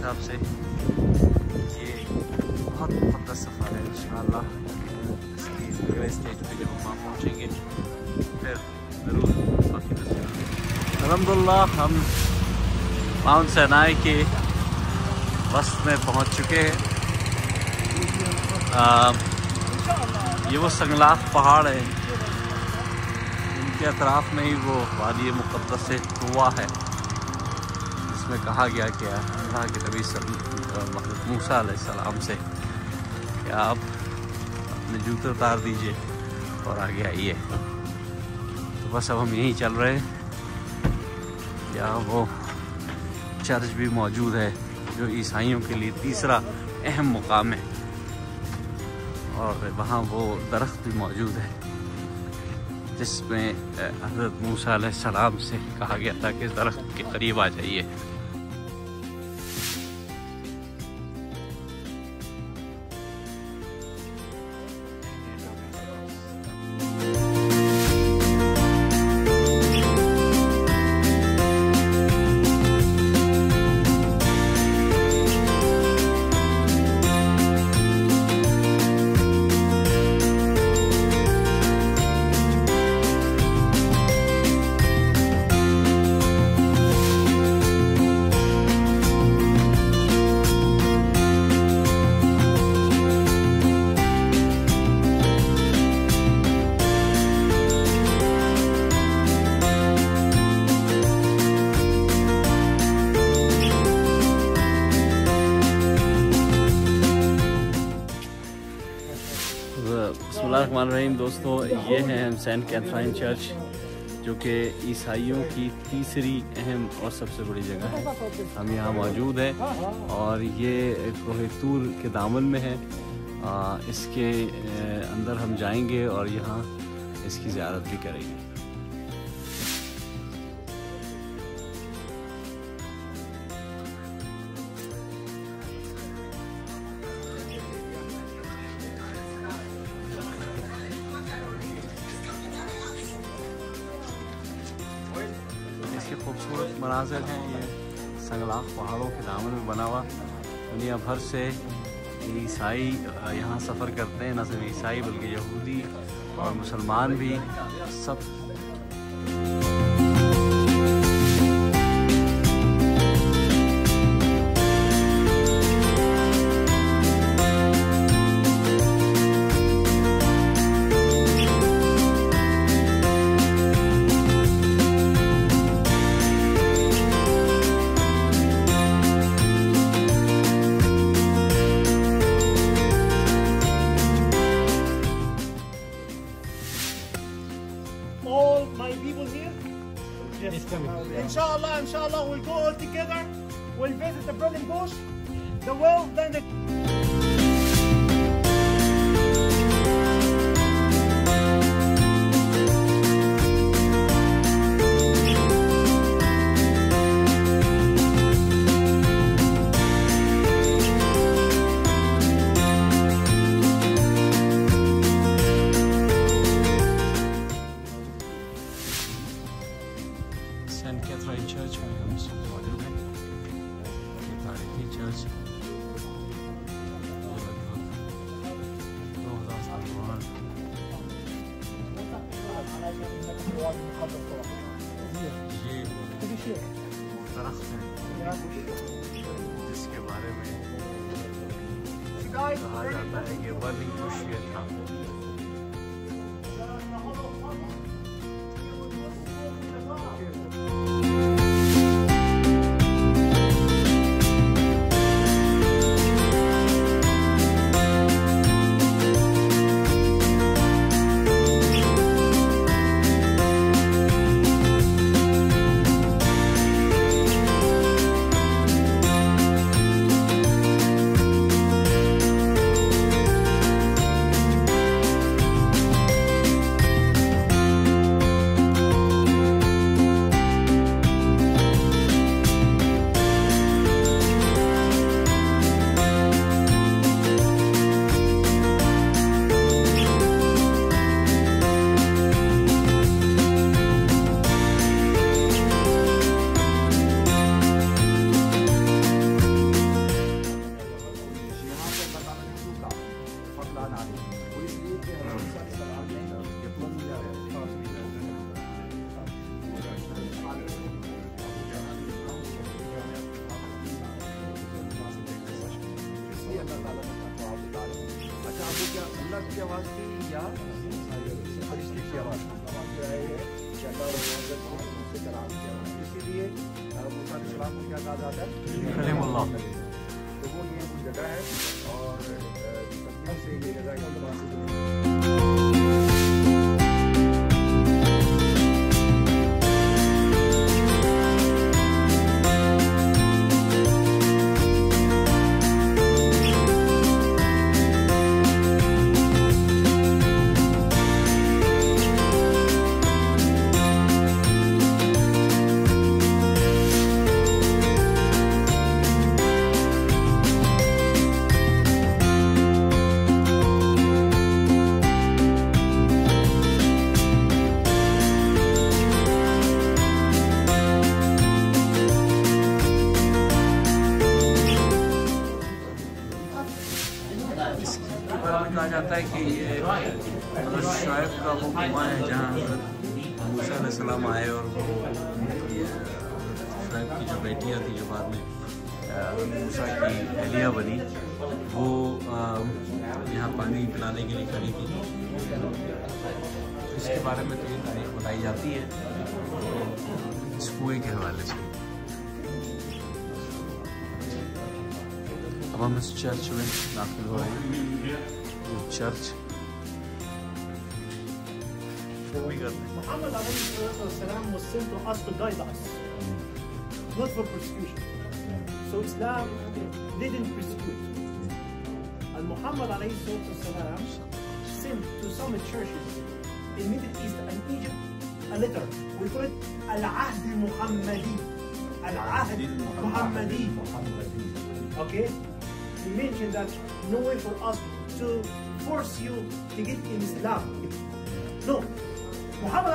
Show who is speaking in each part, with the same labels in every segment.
Speaker 1: हिसाब से ये बहुत मुक़द्दस सफ़र है। इंशाअल्लाह इसकी अगले स्टेज पे जब हम वहाँ पहुँचेंगे फिर ज़रूर बाकी बताएंगे। अल्हम्दुलिल्लाह हम माउंट सिनाई के वस्त में पहुँच चुके हैं। ये वो संगलाख पहाड़ है, इनके अतराफ़ में ही वो वादी मुक़द्दस तुवा है, जिसमें कहा गया कि अल्लाह के नबी हज़रत मूसा अलैहिस्सलाम से कि आप अपने जूते उतार दीजिए और आगे आइए। तो बस अब हम यहीं चल रहे हैं। यहाँ वो चर्च भी मौजूद है जो ईसाइयों के लिए तीसरा अहम मुकाम है, और वहाँ वो दरख्त भी मौजूद है जिसमें हज़रत मूसा अलैहिस्सलाम से कहा गया था कि इस दरख्त के करीब आ जाइए। बिस्मिल्लाहिर्रहमानिर्रहीम। दोस्तों, ये है हम सेंट कैथरीन चर्च, जो कि ईसाइयों की तीसरी अहम और सबसे बड़ी जगह है। हम यहाँ मौजूद हैं और ये कोह तूर के दामन में है। इसके अंदर हम जाएंगे और यहाँ इसकी ज़ियारत भी करेंगे। खूबसूरत मनाज़िर हैं। ये संगलाख पहाड़ों के दामन में बना हुआ। दुनिया भर से ईसाई यहाँ सफ़र करते हैं, न सिर्फ ईसाई बल्कि यहूदी और मुसलमान भी सब।
Speaker 2: All my people here? Yes. Inshallah, we'll go all together. We'll visit the burning bush, the well, then the...
Speaker 1: saint Catherine church में हम सब मौजूद हैं। ये तारीखी चर्च लगभग 2000 साल पुराना। ये दरख्त है जिसके बारे में कहा जाता है कि बर्निंग बुश ये था।
Speaker 2: मलाक की आवाज़ थी या फरिश्ते की आवाज़ जो है ये शैतान से कलाम की आवाज़, इसीलिए मूसा अलैहिस्सलाम को क्या कहा जाता है?
Speaker 1: कलीमुल्लाह।
Speaker 2: तो वो ये जगह है और सदियों से ये जगह
Speaker 1: कहा जाता है कि ये शुएब का वो कुआं है जहाँ मूसा अलैहिस्सलाम आए और वो शुएब की जो बेटियाँ थी जो बाद में मूसा की अहलिया बनी, वो यहाँ पानी पिलाने के लिए खड़ी थी। इसके बारे में तो ये तारीफ बताई जाती है इस कुएं के हवाले से। अब हम इस चर्च में दाखिल हो रहे हैं। Church
Speaker 2: Muhammad was sent to us to guide us, not for persecution. So Islam didn't persecute. And Muhammad sent to some churches in Middle East and Egypt a letter. We call it Al-Ahd Muhammadi. Al-Ahd Muhammadi. Okay? He mentioned that no way for us to force you to get in Islam. No. Muhammad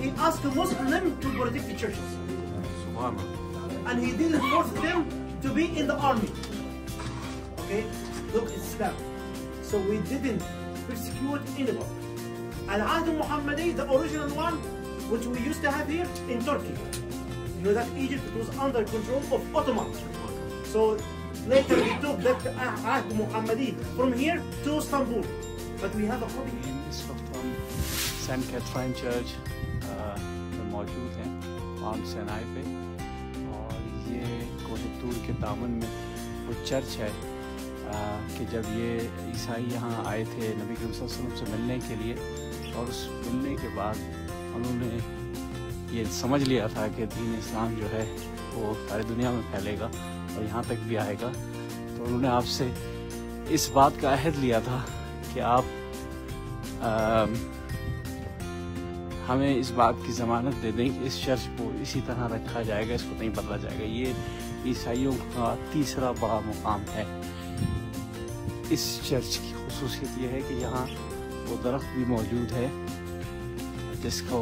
Speaker 2: he asked the Muslim to protect the churches. And he didn't force them to be in the army. Okay? Look, Islam. So we didn't persecute anybody. Al-Ahd Muhammadi, the original one, which we used to have here in Turkey. You know that Egypt was under control of Ottoman. So later we took that Ahd Muhammadi from here to Istanbul. But we have a copy.
Speaker 1: इस वक्त हम Saint Catherine church में मौजूद हैं Mount Sinai पे, और ये कोहितूर के दामन में वो चर्च है कि जब ये ईसाई यहाँ आए थे नबी करीम सल्लल्लाहु अलैहि वसल्लम से मिलने के लिए, और उस मिलने के बाद उन्होंने ये समझ लिया था कि दीन इस्लाम जो है वो सारी दुनिया में फैलेगा और यहाँ तक भी आएगा, तो उन्होंने आपसे इस बात का अहद लिया था कि आप हमें इस बात की ज़मानत दे दें कि इस चर्च को इसी तरह रखा जाएगा, इसको नहीं बदला जाएगा। ये ईसाइयों का तीसरा बड़ा मुकाम है। इस चर्च की खुसूसियत ये है कि यहाँ वो दरख्त भी मौजूद है जिसको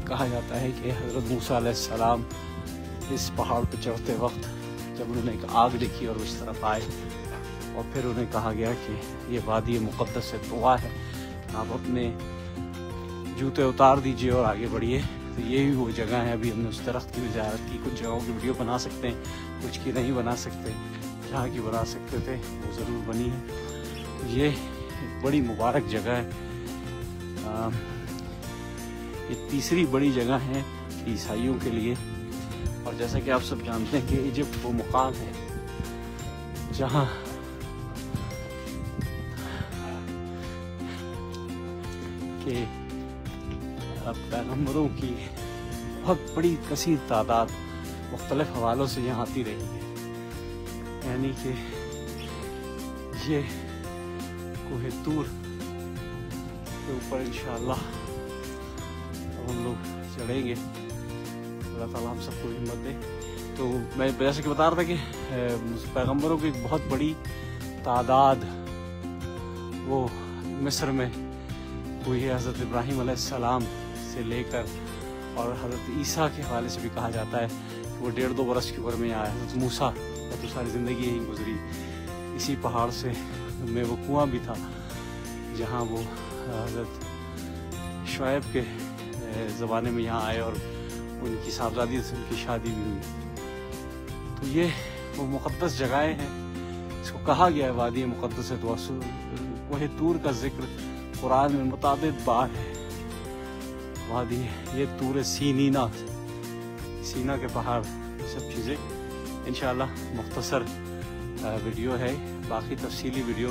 Speaker 1: कहा जाता है कि हज़रत मूसा अलैहिस्सलाम इस पहाड़ पर चढ़ते वक्त जब उन्होंने एक आग देखी और उस तरफ आए और फिर उन्हें कहा गया कि ये वादी मुक़द्दस है, दुआ है, आप अपने जूते उतार दीजिए और आगे बढ़िए। तो ये भी वो जगह है। अभी हमने उस दरख्त की भी ज़ियारत की। कुछ जगहों की वीडियो बना सकते हैं, कुछ की नहीं बना सकते। जहाँ की बना सकते थे वो ज़रूर बनी है। तो ये एक बड़ी मुबारक जगह है। ये तीसरी बड़ी जगह है ईसाइयों के लिए। और जैसा कि आप सब जानते हैं कि इजिप्ट वो मुकाम है जहाँ के पैगम्बरों की बहुत बड़ी कसीर तादाद मुख्तलिफ हवालों से यहाँ आती रही है। यानी कि ये कोहितूर के ऊपर इंशाअल्लाह हम लोग चढ़ेंगे। अल्लाह ताला हम सबको हिम्मत दे। तो मैं जैसे कि बता रहा था कि पैगम्बरों की बहुत बड़ी तादाद वो मिस्र में हुई है। हज़रत इब्राहीम अलैहिस्सलाम से लेकर और हज़रत ईसा के हवाले से भी कहा जाता है कि वो 1.5-2 बरस की उम्र में आया। हज़रत मूसा का तो सारी ज़िंदगी यही गुजरी। इसी पहाड़ से में वो कुआं भी था जहाँ वो हज़रत शुएब के ज़माने में यहाँ आए और उनकी साहबजादी से उनकी शादी भी हुई। तो ये वो मुक़द्दस जगहें हैं इसको कहा गया है वादी मुक़द्दस तुवा। कोहे तूर का जिक्र कुरान में मुताबिद बार है। वादी ये तूर सीनीना, सीना के पहाड़, सब चीज़ें इंशाल्लाह मुख्तसर वीडियो है। बाकी तफसीली वीडियो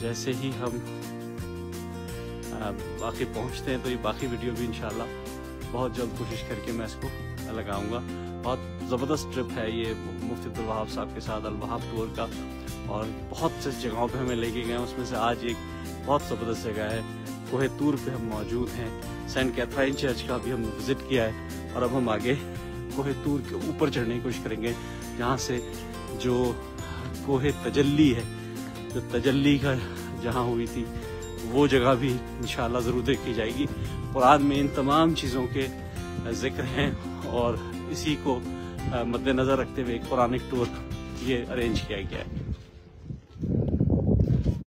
Speaker 1: जैसे ही हम बाकी पहुंचते हैं तो ये बाकी वीडियो भी इंशाल्लाह बहुत जल्द कोशिश करके मैं इसको लगाऊंगा। बहुत ज़बरदस्त ट्रिप है ये मुफ्ती अब्दुल वहाब साहब के साथ अल वहाब टूर का, और बहुत से जगहों पे हमें लेके गए। उसमें से आज एक बहुत ज़बरदस्त जगह है, कोहे तूर पे हम मौजूद हैं। सेंट कैथरीन चर्च का भी हमने विज़िट किया है, और अब हम आगे कोहे तूर के ऊपर चढ़ने की कोशिश करेंगे, जहाँ से जो कोहे तजल्ली है, जो तजल्ली का जहाँ हुई थी वो जगह भी इंशाल्लाह ज़रूर देखी जाएगी। कुरान में इन तमाम चीज़ों के जिक्र हैं, और इसी को मद्देनज़र रखते हुए एक कुरानिक टूर ये अरेंज किया गया है।